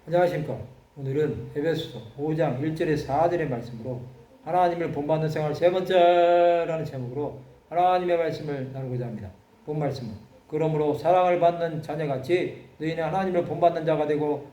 안녕하십니까. 오늘은 에베소서 5장 1절에 4절의 말씀으로 하나님을 본받는 생활 세 번째라는 제목으로 하나님의 말씀을 나누고자 합니다. 본 말씀은 그러므로 사랑을 받는 자녀같이 너희는 하나님을 본받는 자가 되고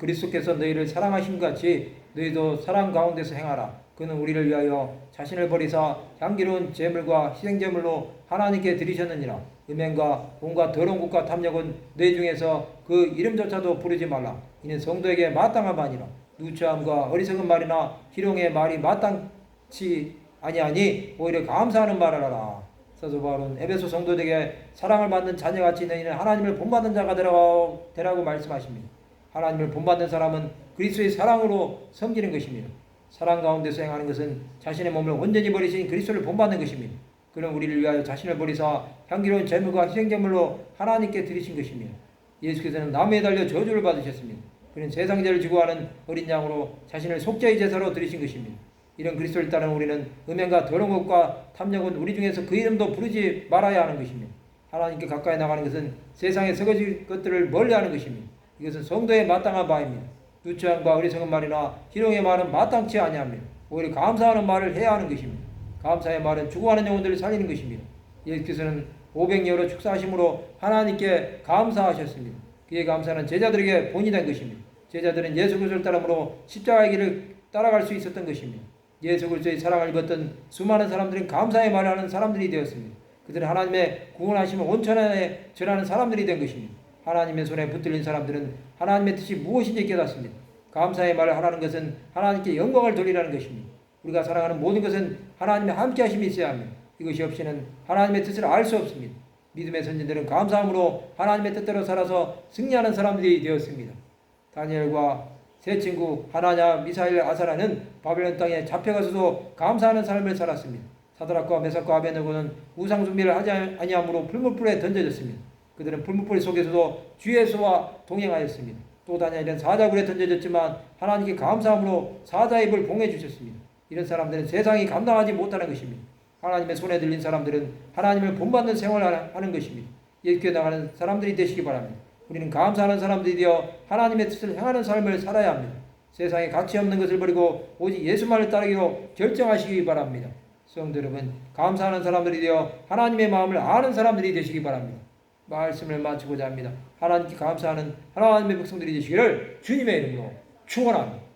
그리스도께서 너희를 사랑하신 것 같이 너희도 사랑 가운데서 행하라. 그는 우리를 위하여 자신을 버리사 향기로운 제물과 희생제물로 하나님께 드리셨느니라. 음행과 온갖 더러운 것과 탐욕은 너희 중에서 그 이름조차도 부르지 말라. 이는 성도에게 마땅한 바니라. 누추함과 어리석은 말이나 희롱의 말이 마땅치 아니하니 오히려 감사하는 말을 하라. 사도 바울은 에베소 성도들에게 사랑을 받는 자녀같이 너희는 하나님을 본받는 자가 되라고 말씀하십니다. 하나님을 본받는 사람은 그리스도의 사랑으로 섬기는 것입니다. 사랑 가운데서 행하는 것은 자신의 몸을 온전히 버리신 그리스도를 본받는 것입니다. 그는 우리를 위하여 자신을 버리사 향기로운 제물과 희생제물로 하나님께 드리신 것입니다. 예수께서는 나무에 달려 저주를 받으셨습니다. 그는 세상 죄를 지고 하는 어린 양으로 자신을 속죄의 제사로 드리신 것입니다. 이런 그리스도를 따르는 우리는 음행과 더러운 것과 탐욕은 우리 중에서 그 이름도 부르지 말아야 하는 것입니다. 하나님께 가까이 나가는 것은 세상의 서거질 것들을 멀리하는 것입니다. 이것은 성도의 마땅한 바입니다. 누추함과 어리석은 말이나 희롱의 말은 마땅치 아니합니다. 오히려 감사하는 말을 해야 하는 것입니다. 감사의 말은 죽어가는 영혼들을 살리는 것입니다. 예수께서는 500여로 축사하심으로 하나님께 감사하셨습니다. 그의 감사는 제자들에게 본이 된 것입니다. 제자들은 예수 그리스도를 따름으로 십자가의 길을 따라갈 수 있었던 것입니다. 예수 그리스도의 사랑을 입었던 수많은 사람들은 감사의 말을 하는 사람들이 되었습니다. 그들은 하나님의 구원하심을 온천에 전하는 사람들이 된 것입니다. 하나님의 손에 붙들린 사람들은 하나님의 뜻이 무엇인지 깨닫습니다. 감사의 말을 하라는 것은 하나님께 영광을 돌리라는 것입니다. 우리가 살아가는 모든 것은 하나님의 함께 하심이 있어야 합니다. 이것이 없이는 하나님의 뜻을 알 수 없습니다. 믿음의 선진들은 감사함으로 하나님의 뜻대로 살아서 승리하는 사람들이 되었습니다. 다니엘과 세 친구 하나냐, 미사엘, 아사라는 바벨론 땅에 잡혀가서도 감사하는 삶을 살았습니다. 사드락과 메삭과 아벤느고는 우상 숭배를 하지 아니함으로 풀무불에 던져졌습니다. 그들은 풀무불 속에서도 주 예수와 동행하였습니다. 또 다니엘은 사자굴에 던져졌지만 하나님께 감사함으로 사자 입을 봉해 주셨습니다. 이런 사람들은 세상이 감당하지 못하는 것입니다. 하나님의 손에 들린 사람들은 하나님을 본받는 생활을 하는 것입니다. 예수께 나가는 사람들이 되시기 바랍니다. 우리는 감사하는 사람들이 되어 하나님의 뜻을 행하는 삶을 살아야 합니다. 세상에 가치 없는 것을 버리고 오직 예수만을 따르기로 결정하시기 바랍니다. 성도 여러분, 감사하는 사람들이 되어 하나님의 마음을 아는 사람들이 되시기 바랍니다. 말씀을 마치고자 합니다. 하나님께 감사하는 하나님의 백성들이 되시기를 주님의 이름으로 축원합니다.